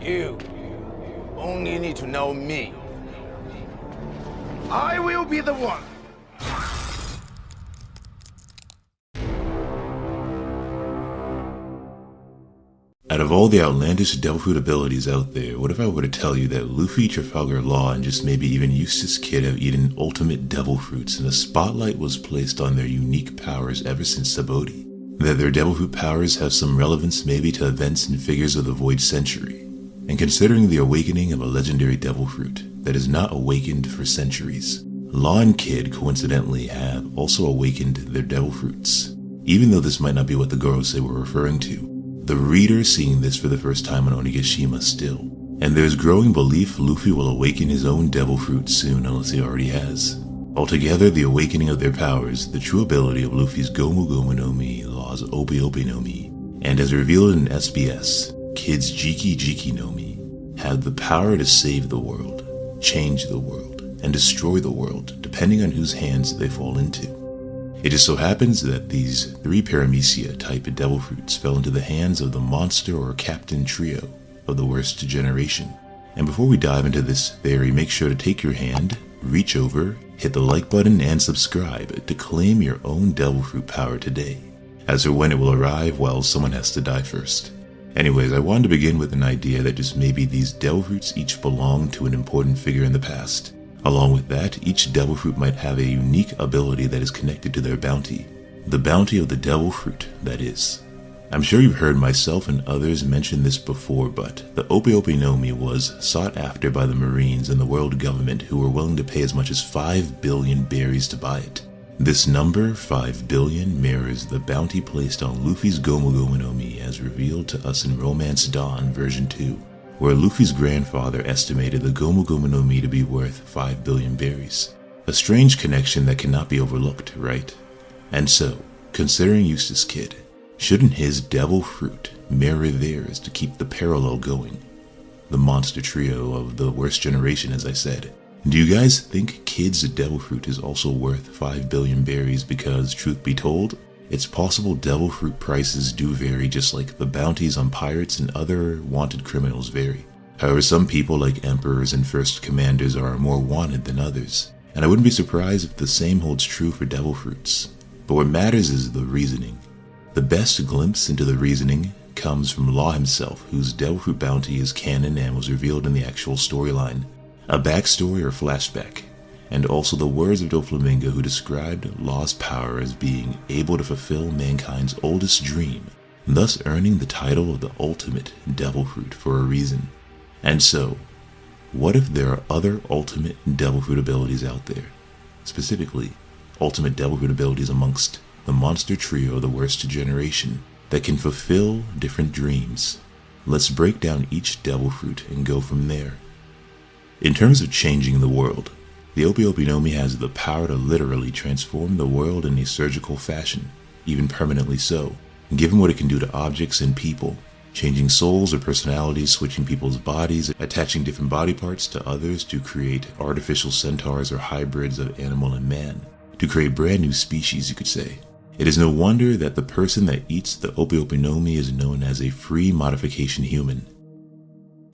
You only need to know me. I will be the one. Out of all the outlandish devil fruit abilities out there, what if I were to tell you that Luffy, Trafalgar Law, and just maybe even Eustace Kid have eaten ultimate devil fruits, and a spotlight was placed on their unique powers ever since Sabaody? That their devil fruit powers have some relevance maybe to events and figures of the Void Century? And considering the awakening of a legendary devil fruit that has not awakened for centuries, Law and Kid coincidentally have also awakened their devil fruits, even though this might not be what the Gorosei were referring to. The reader seeing this for the first time on Onigashima still, and there's growing belief Luffy will awaken his own devil fruit soon unless he already has. Altogether, the awakening of their powers, the true ability of Luffy's Gomu Gomu no Mi, Law's Obi Obi no Mi, and as revealed in SBS, Kid's Jiki Jiki no Mi, have the power to save the world, change the world, and destroy the world, depending on whose hands they fall into. It just so happens that these 3 Paramecia type of devil fruits fell into the hands of the monster or captain trio of the worst generation. And before we dive into this theory, make sure to take your hand, reach over, hit the like button, and subscribe to claim your own devil fruit power today. As for when it will arrive, well, someone has to die first. Anyways, I wanted to begin with an idea that just maybe these devil fruits each belong to an important figure in the past. Along with that, each devil fruit might have a unique ability that is connected to their bounty. The bounty of the devil fruit, that is. I'm sure you've heard myself and others mention this before, but the Obi Obi no Mi was sought after by the Marines and the world government, who were willing to pay as much as 5 billion berries to buy it. This number, 5 billion, mirrors the bounty placed on Luffy's Gomu Gomu no Mi as revealed to us in Romance Dawn version 2. Where Luffy's grandfather estimated the Gomu Gomu no Mi to be worth 5 billion berries. A strange connection that cannot be overlooked, right? And so, considering Eustace Kid, shouldn't his devil fruit mirror theirs to keep the parallel going? The monster trio of the worst generation, as I said. Do you guys think Kid's devil fruit is also worth 5 billion berries because, truth be told, it's possible devil fruit prices do vary just like the bounties on pirates and other wanted criminals vary. However, some people like emperors and first commanders are more wanted than others, and I wouldn't be surprised if the same holds true for devil fruits. But what matters is the reasoning. The best glimpse into the reasoning comes from Law himself, whose devil fruit bounty is canon and was revealed in the actual storyline, a backstory or flashback. And also the words of Doflamingo, who described Law's power as being able to fulfill mankind's oldest dream, thus earning the title of the ultimate devil fruit for a reason. And so, what if there are other ultimate devil fruit abilities out there? Specifically, ultimate devil fruit abilities amongst the monster trio of the worst generation that can fulfill different dreams. Let's break down each devil fruit and go from there. In terms of changing the world, the Obi Obi no Mi has the power to literally transform the world in a surgical fashion, even permanently so, given what it can do to objects and people, changing souls or personalities, switching people's bodies, attaching different body parts to others to create artificial centaurs or hybrids of animal and man, to create brand new species, you could say. It is no wonder that the person that eats the Obi Obi no Mi is known as a free modification human.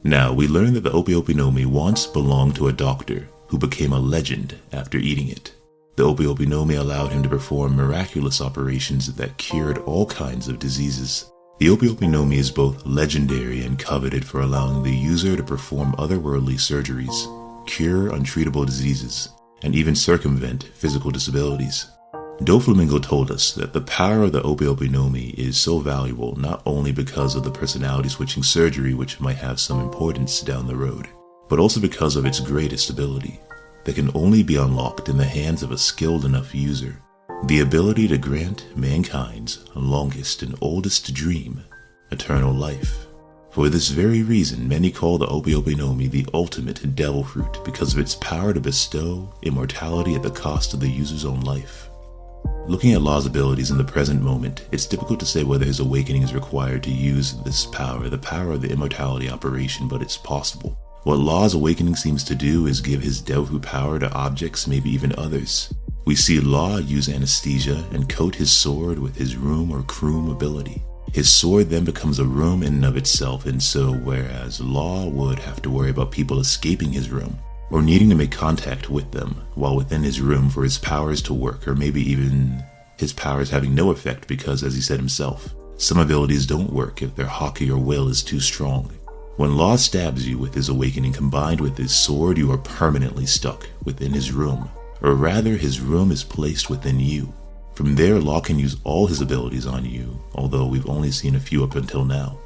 Now, we learn that the Obi Obi no Mi once belonged to a doctor, who became a legend after eating it. The Obi Obi no Mi allowed him to perform miraculous operations that cured all kinds of diseases. The Obi Obi no Mi is both legendary and coveted for allowing the user to perform otherworldly surgeries, cure untreatable diseases, and even circumvent physical disabilities. Doflamingo told us that the power of the Obi Obi no Mi is so valuable not only because of the personality switching surgery, which might have some importance down the road, but also because of its greatest ability, that can only be unlocked in the hands of a skilled enough user. The ability to grant mankind's longest and oldest dream, eternal life. For this very reason, many call the Obi Obi no Mi the ultimate devil fruit because of its power to bestow immortality at the cost of the user's own life. Looking at Law's abilities in the present moment, it's difficult to say whether his awakening is required to use this power, the power of the immortality operation, but it's possible. What Law's awakening seems to do is give his devil fruit power to objects, maybe even others. We see Law use anesthesia and coat his sword with his room or kroom ability, His sword then becomes a room in and of itself, and so whereas Law would have to worry about people escaping his room, or needing to make contact with them while within his room for his powers to work, or maybe even his powers having no effect because, as he said himself, some abilities don't work if their haki or will is too strong. When Law stabs you with his awakening combined with his sword, you are permanently stuck within his room, or rather his room is placed within you. From there, Law can use all his abilities on you, although we've only seen a few up until now.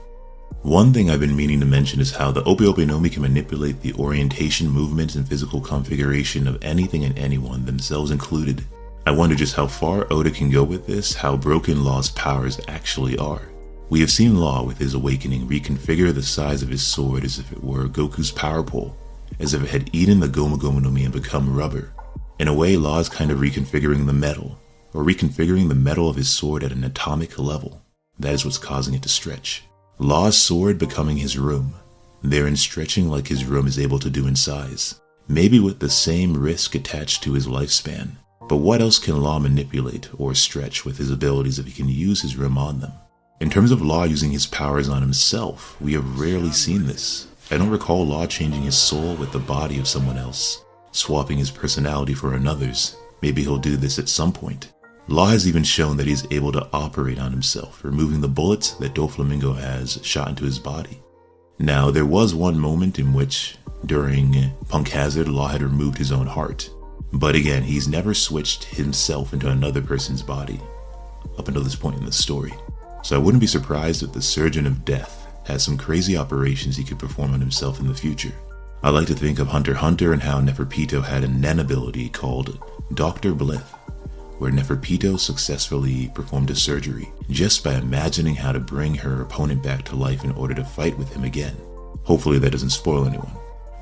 One thing I've been meaning to mention is how the Ope no Mi can manipulate the orientation, movements, and physical configuration of anything and anyone, themselves included. I wonder just how far Oda can go with this, how broken Law's powers actually are. We have seen Law, with his awakening, reconfigure the size of his sword as if it were Goku's power pole, as if it had eaten the Gomu no Mi and become rubber. In a way, Law is kind of reconfiguring the metal, or reconfiguring the metal of his sword at an atomic level. That is what's causing it to stretch. Law's sword becoming his room, therein stretching like his room is able to do in size, maybe with the same risk attached to his lifespan. But what else can Law manipulate or stretch with his abilities if he can use his room on them? In terms of Law using his powers on himself, we have rarely seen this. I don't recall Law changing his soul with the body of someone else, swapping his personality for another's. Maybe he'll do this at some point. Law has even shown that he's able to operate on himself, removing the bullets that Doflamingo has shot into his body. Now, there was one moment in which, during Punk Hazard, Law had removed his own heart. But again, he's never switched himself into another person's body, up until this point in the story. So I wouldn't be surprised if the Surgeon of Death has some crazy operations he could perform on himself in the future. I like to think of Hunter x Hunter and how Neferpito had a Nen ability called Dr. Blith, where Neferpito successfully performed a surgery just by imagining how to bring her opponent back to life in order to fight with him again. Hopefully that doesn't spoil anyone.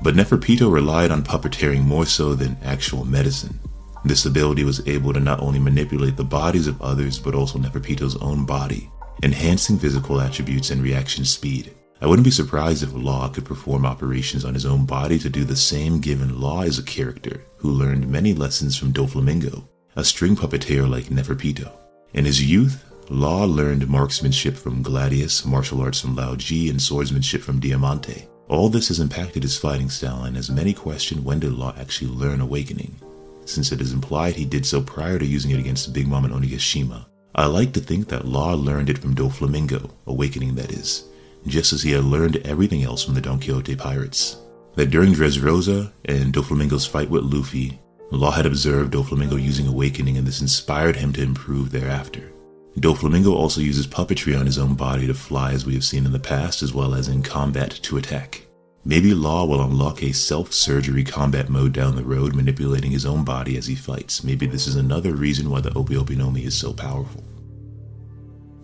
But Neferpito relied on puppeteering more so than actual medicine. This ability was able to not only manipulate the bodies of others, but also Neferpito's own body, enhancing physical attributes and reaction speed. I wouldn't be surprised if Law could perform operations on his own body to do the same, given Law is a character who learned many lessons from Doflamingo, a string puppeteer like Neferpito. In his youth, Law learned marksmanship from Gladius, martial arts from Lao Ji, and swordsmanship from Diamante. All this has impacted his fighting style, and as many question when did Law actually learn Awakening, since it is implied he did so prior to using it against Big Mom and Onigashima. I like to think that Law learned it from Doflamingo, Awakening that is, just as he had learned everything else from the Don Quixote pirates. That during Dressrosa and Doflamingo's fight with Luffy, Law had observed Doflamingo using Awakening, and this inspired him to improve thereafter. Doflamingo also uses puppetry on his own body to fly, as we have seen in the past, as well as in combat to attack. Maybe Law will unlock a self-surgery combat mode down the road, manipulating his own body as he fights. Maybe this is another reason why the Ope no Mi is so powerful.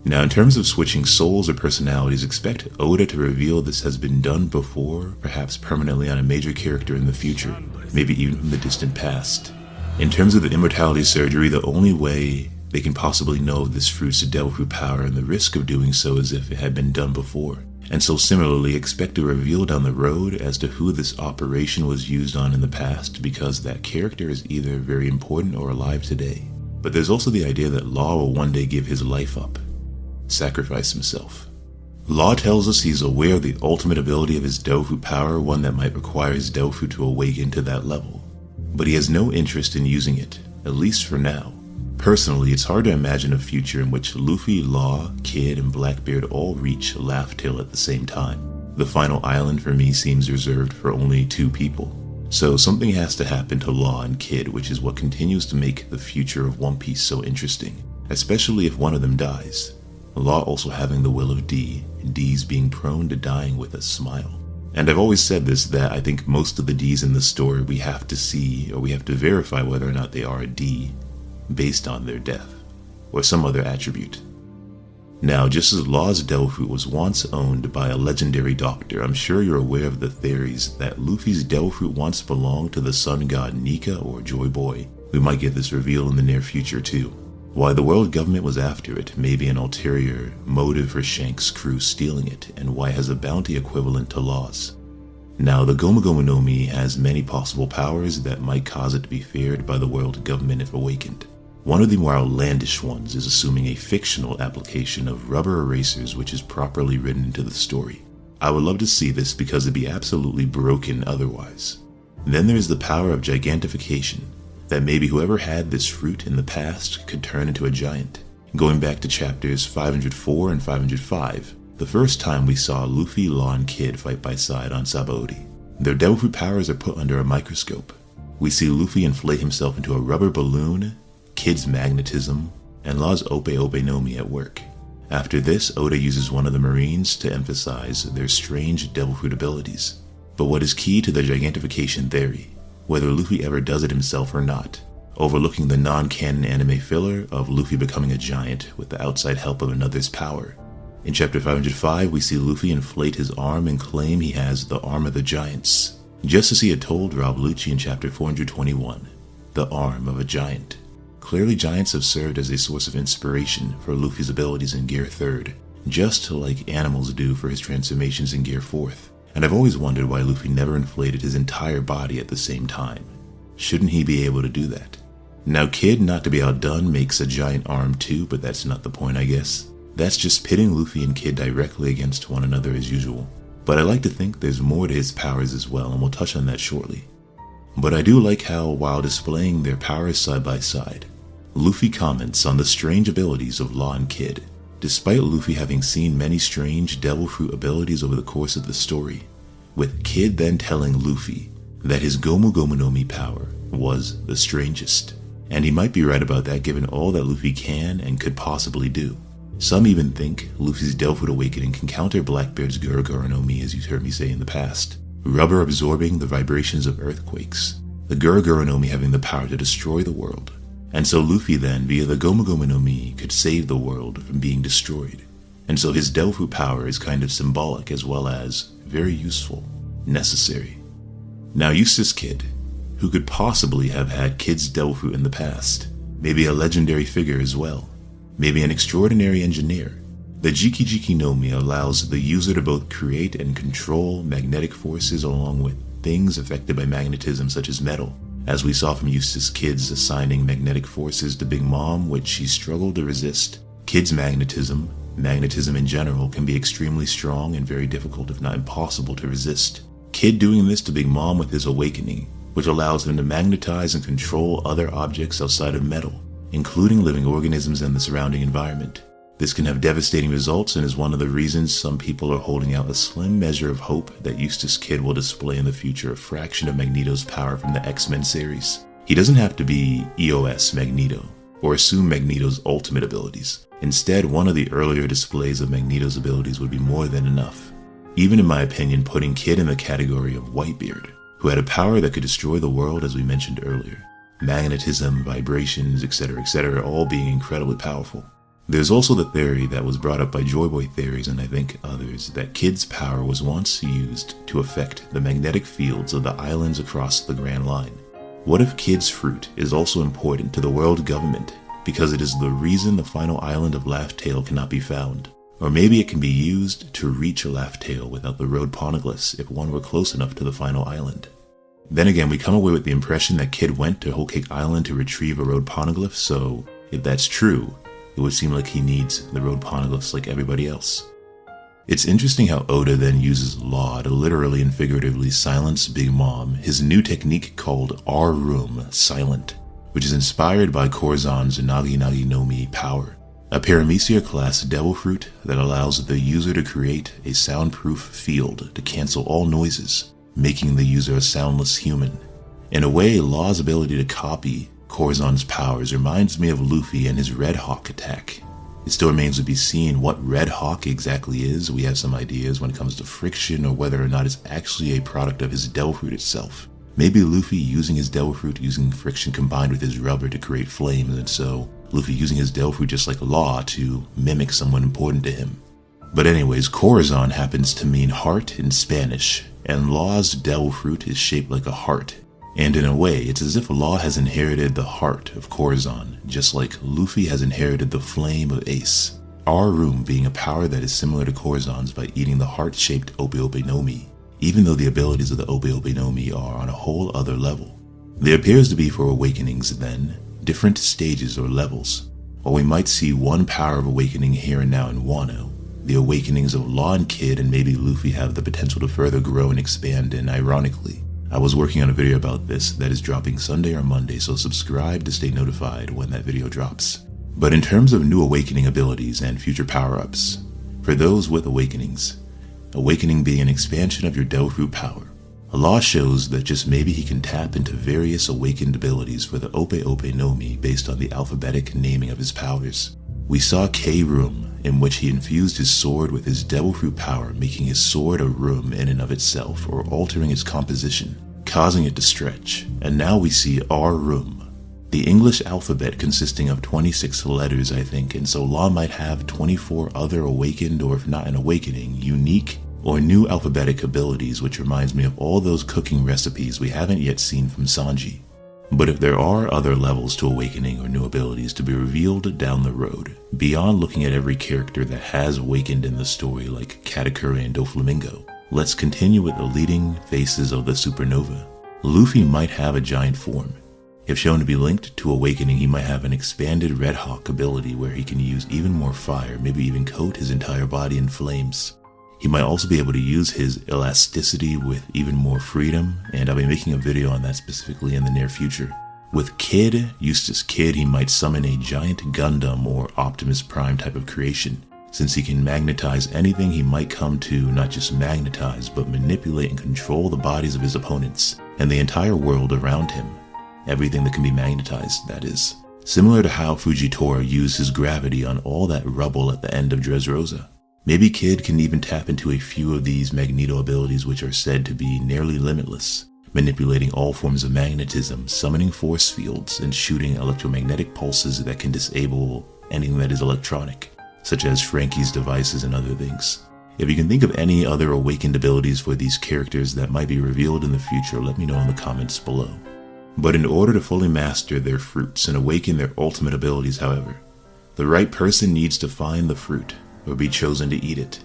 Now, in terms of switching souls or personalities, expect Oda to reveal this has been done before, perhaps permanently on a major character in the future, maybe even from the distant past. In terms of the immortality surgery, the only way they can possibly know of this fruit's devil fruit power and the risk of doing so is if it had been done before. And so similarly, expect a reveal down the road as to who this operation was used on in the past, because that character is either very important or alive today. But there's also the idea that Law will one day give his life up, sacrifice himself. Law tells us he's aware of the ultimate ability of his devil fruit power, one that might require his devil fruit to awaken to that level. But he has no interest in using it, at least for now. Personally, it's hard to imagine a future in which Luffy, Law, Kid, and Blackbeard all reach Laugh Tale at the same time. The final island for me seems reserved for only 2 people. So something has to happen to Law and Kid, which is what continues to make the future of One Piece so interesting, especially if one of them dies. Law also having the will of D, and D's being prone to dying with a smile. And I've always said this, that I think most of the D's in the story we have to see, or we have to verify whether or not they are a D, based on their death, or some other attribute. Now, just as Law's devil fruit was once owned by a legendary doctor, I'm sure you're aware of the theories that Luffy's devil fruit once belonged to the sun god Nika or Joy Boy. We might get this reveal in the near future too. Why the world government was after it, maybe an ulterior motive for Shanks' crew stealing it, and why it has a bounty equivalent to Law's. Now, the Gomu no Mi has many possible powers that might cause it to be feared by the world government if awakened. One of the more outlandish ones is assuming a fictional application of rubber erasers which is properly written into the story. I would love to see this because it'd be absolutely broken otherwise. Then there is the power of gigantification, that maybe whoever had this fruit in the past could turn into a giant. Going back to chapters 504 and 505, the first time we saw Luffy, Law, and Kid fight by side on Sabaody. Their devil fruit powers are put under a microscope. We see Luffy inflate himself into a rubber balloon, Kid's magnetism, and Law's Ope Ope no Mi at work. After this, Oda uses one of the Marines to emphasize their strange devil fruit abilities. But what is key to the gigantification theory, whether Luffy ever does it himself or not, overlooking the non-canon anime filler of Luffy becoming a giant with the outside help of another's power. In chapter 505, we see Luffy inflate his arm and claim he has the arm of the giants, just as he had told Rob Lucci in chapter 421, the arm of a giant. Clearly giants have served as a source of inspiration for Luffy's abilities in Gear 3rd, just like animals do for his transformations in Gear 4th. And I've always wondered why Luffy never inflated his entire body at the same time. Shouldn't he be able to do that? Now Kid, not to be outdone, makes a giant arm too, but that's not the point, I guess. That's just pitting Luffy and Kid directly against one another as usual. But I like to think there's more to his powers as well, and we'll touch on that shortly. But I do like how, while displaying their powers side by side, Luffy comments on the strange abilities of Law and Kid. Despite Luffy having seen many strange devil fruit abilities over the course of the story, with Kid then telling Luffy that his Gomu Gomu no Mi power was the strangest. And he might be right about that given all that Luffy can and could possibly do. Some even think Luffy's devil fruit awakening can counter Blackbeard's Guru Guru no Mi, as you've heard me say in the past, rubber absorbing the vibrations of earthquakes, the Guru Guru no Mi having the power to destroy the world. And so Luffy then, via the Gomu Gomu no Mi, could save the world from being destroyed. And so his devil fruit power is kind of symbolic as well as very useful, necessary. Now Eustace Kid, who could possibly have had Kid's devil fruit in the past, maybe a legendary figure as well, maybe an extraordinary engineer. The Jiki Jiki no Mi allows the user to both create and control magnetic forces along with things affected by magnetism such as metal, as we saw from Eustace Kid's assigning magnetic forces to Big Mom, which she struggled to resist. Kid's magnetism in general, can be extremely strong and very difficult if not impossible to resist. Kid doing this to Big Mom with his awakening, which allows him to magnetize and control other objects outside of metal, including living organisms and the surrounding environment. This can have devastating results and is one of the reasons some people are holding out a slim measure of hope that Eustace Kid will display in the future a fraction of Magneto's power from the X-Men series. He doesn't have to be EOS Magneto, or assume Magneto's ultimate abilities. Instead, one of the earlier displays of Magneto's abilities would be more than enough. Even in my opinion, putting Kid in the category of Whitebeard, who had a power that could destroy the world as we mentioned earlier. Magnetism, vibrations, etc., all being incredibly powerful. There's also the theory that was brought up by Joy Boy Theories and I think others that Kid's power was once used to affect the magnetic fields of the islands across the Grand Line. What if Kid's fruit is also important to the world government because it is the reason the final island of Laugh Tale cannot be found? Or maybe it can be used to reach Laugh Tale without the road poneglyphs if one were close enough to the final island. Then again, we come away with the impression that Kid went to Whole Cake Island to retrieve a road poneglyph, so if that's true, it would seem like he needs the road poneglyphs like everybody else. It's interesting how Oda then uses Law to literally and figuratively silence Big Mom, his new technique called R-Room Silent, which is inspired by Corazon's Nagi Nagi no Mi power, a Paramecia class devil fruit that allows the user to create a soundproof field to cancel all noises, making the user a soundless human. In a way, Law's ability to copy Corazon's powers reminds me of Luffy and his Red Hawk attack. It still remains to be seen what Red Hawk exactly is. We have some ideas when it comes to friction or whether or not it's actually a product of his devil fruit itself. Maybe Luffy using his devil fruit using friction combined with his rubber to create flames, and so Luffy using his devil fruit just like Law to mimic someone important to him. But anyways, Corazon happens to mean heart in Spanish, and Law's devil fruit is shaped like a heart. And in a way, it's as if Law has inherited the heart of Corazon, just like Luffy has inherited the flame of Ace. R-Room being a power that is similar to Corazon's by eating the heart-shaped Ope Ope no Mi, even though the abilities of the Ope Ope no Mi are on a whole other level. There appears to be for awakenings then, different stages or levels. Or we might see one power of awakening here and now in Wano. The awakenings of Law and Kid and maybe Luffy have the potential to further grow and expand, and ironically, I was working on a video about this that is dropping Sunday or Monday, so subscribe to stay notified when that video drops. But in terms of new awakening abilities and future power-ups, for those with awakenings, awakening being an expansion of your devil fruit power, Law shows that just maybe he can tap into various awakened abilities for the Ope Ope no Mi based on the alphabetic naming of his powers. We saw K-Room, in which he infused his sword with his devil fruit power, making his sword a room in and of itself, or altering its composition, causing it to stretch. And now we see R-Room, the English alphabet consisting of 26 letters, I think, and so Law might have 24 other awakened, or if not an awakening, unique or new alphabetic abilities, which reminds me of all those cooking recipes we haven't yet seen from Sanji. But if there are other levels to awakening or new abilities to be revealed down the road, beyond looking at every character that has awakened in the story like Katakuri and Doflamingo, let's continue with the leading faces of the supernova. Luffy might have a giant form. If shown to be linked to awakening, he might have an expanded Red Hawk ability where he can use even more fire, maybe even coat his entire body in flames. He might also be able to use his elasticity with even more freedom, and I'll be making a video on that specifically in the near future. With Kid, Eustace Kid, he might summon a giant Gundam or Optimus Prime type of creation. Since he can magnetize anything, he might come to not just magnetize, but manipulate and control the bodies of his opponents, and the entire world around him. Everything that can be magnetized, that is. Similar to how Fujitora used his gravity on all that rubble at the end of Dressrosa. Maybe Kid can even tap into a few of these Magneto abilities, which are said to be nearly limitless, manipulating all forms of magnetism, summoning force fields, and shooting electromagnetic pulses that can disable anything that is electronic, such as Frankie's devices and other things. If you can think of any other awakened abilities for these characters that might be revealed in the future, let me know in the comments below. But in order to fully master their fruits and awaken their ultimate abilities, however, the right person needs to find the fruit, or be chosen to eat it.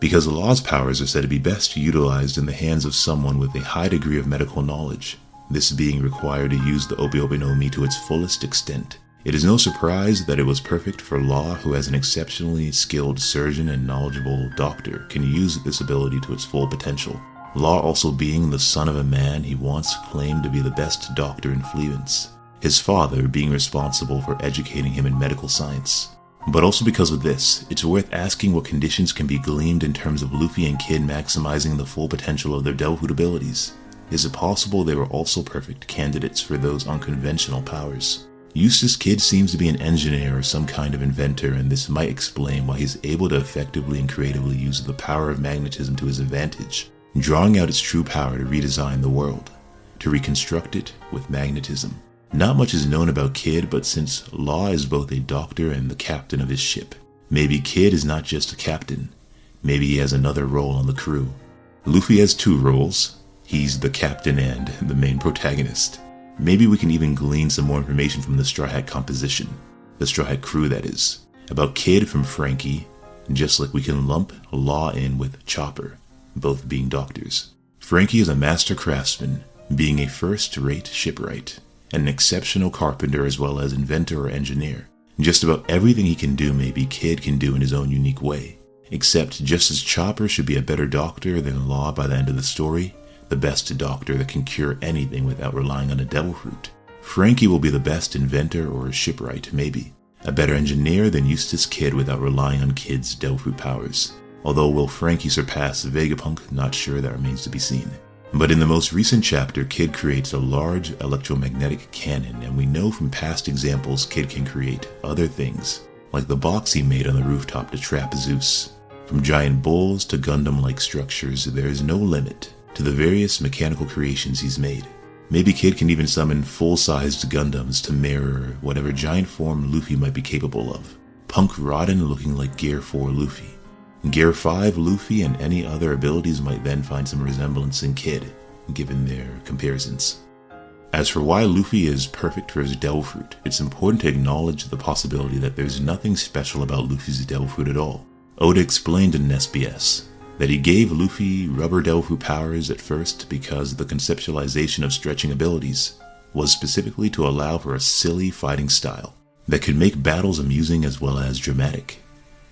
Because Law's powers are said to be best utilized in the hands of someone with a high degree of medical knowledge, this being required to use the Ope Ope no Mi to its fullest extent. It is no surprise that it was perfect for Law, who as an exceptionally skilled surgeon and knowledgeable doctor can use this ability to its full potential. Law also being the son of a man he once claimed to be the best doctor in Fleavance, his father being responsible for educating him in medical science. But also because of this, it's worth asking what conditions can be gleaned in terms of Luffy and Kid maximizing the full potential of their devil fruit abilities. Is it possible they were also perfect candidates for those unconventional powers? Eustace Kid seems to be an engineer or some kind of inventor, and this might explain why he's able to effectively and creatively use the power of magnetism to his advantage, drawing out its true power to redesign the world, to reconstruct it with magnetism. Not much is known about Kid, but since Law is both a doctor and the captain of his ship, maybe Kid is not just a captain. Maybe he has another role on the crew. Luffy has two roles. He's the captain and the main protagonist. Maybe we can even glean some more information from the Straw Hat composition, the Straw Hat crew that is, about Kid from Frankie, just like we can lump Law in with Chopper, both being doctors. Frankie is a master craftsman, being a first-rate shipwright, and an exceptional carpenter as well as inventor or engineer. Just about everything he can do maybe Kid can do in his own unique way. Except just as Chopper should be a better doctor than Law by the end of the story, the best doctor that can cure anything without relying on a devil fruit, Frankie will be the best inventor or shipwright maybe. A better engineer than Eustace Kid without relying on Kid's devil fruit powers. Although will Frankie surpass Vegapunk? Not sure, that remains to be seen. But in the most recent chapter, Kid creates a large electromagnetic cannon, and we know from past examples Kid can create other things, like the box he made on the rooftop to trap Zeus. From giant bulls to Gundam-like structures, there is no limit to the various mechanical creations he's made. Maybe Kid can even summon full-sized Gundams to mirror whatever giant form Luffy might be capable of. Punk Rodden looking like Gear 4 Luffy. Gear 5 Luffy and any other abilities might then find some resemblance in Kid, given their comparisons. As for why Luffy is perfect for his devil fruit, it's important to acknowledge the possibility that there's nothing special about Luffy's devil fruit at all. Oda explained in SBS that he gave Luffy rubber devil fruit powers at first because the conceptualization of stretching abilities was specifically to allow for a silly fighting style that could make battles amusing as well as dramatic.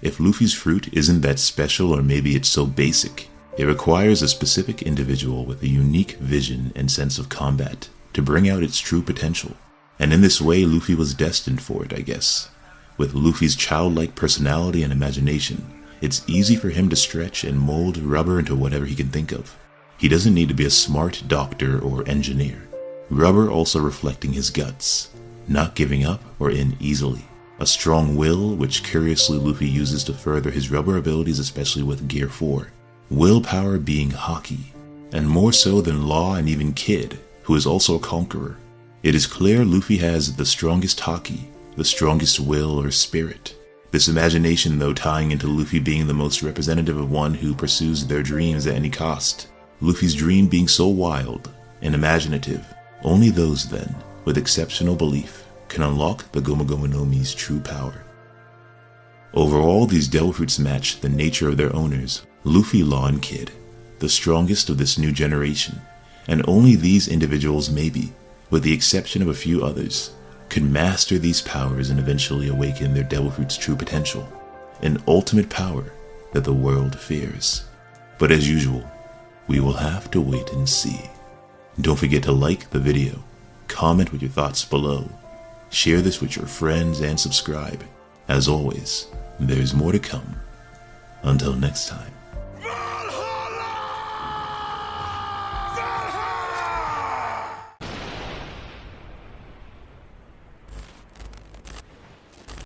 If Luffy's fruit isn't that special, or maybe it's so basic, it requires a specific individual with a unique vision and sense of combat to bring out its true potential. And in this way, Luffy was destined for it, I guess. With Luffy's childlike personality and imagination, it's easy for him to stretch and mold rubber into whatever he can think of. He doesn't need to be a smart doctor or engineer. Rubber also reflecting his guts, not giving up or in easily. A strong will, which curiously Luffy uses to further his rubber abilities, especially with Gear 4. Willpower being Haki, and more so than Law and even Kid, who is also a conqueror. It is clear Luffy has the strongest Haki, the strongest will or spirit. This imagination, though, tying into Luffy being the most representative of one who pursues their dreams at any cost. Luffy's dream being so wild and imaginative, only those then, with exceptional belief, can unlock the Gomu Gomu no Mi's true power. Overall, these devil fruits match the nature of their owners, Luffy, Law, and Kid, the strongest of this new generation, and only these individuals maybe, with the exception of a few others, could master these powers and eventually awaken their devil fruit's true potential, an ultimate power that the world fears. But as usual, we will have to wait and see. Don't forget to like the video, comment with your thoughts below, share this with your friends, and subscribe. As always, there's more to come. Until next time.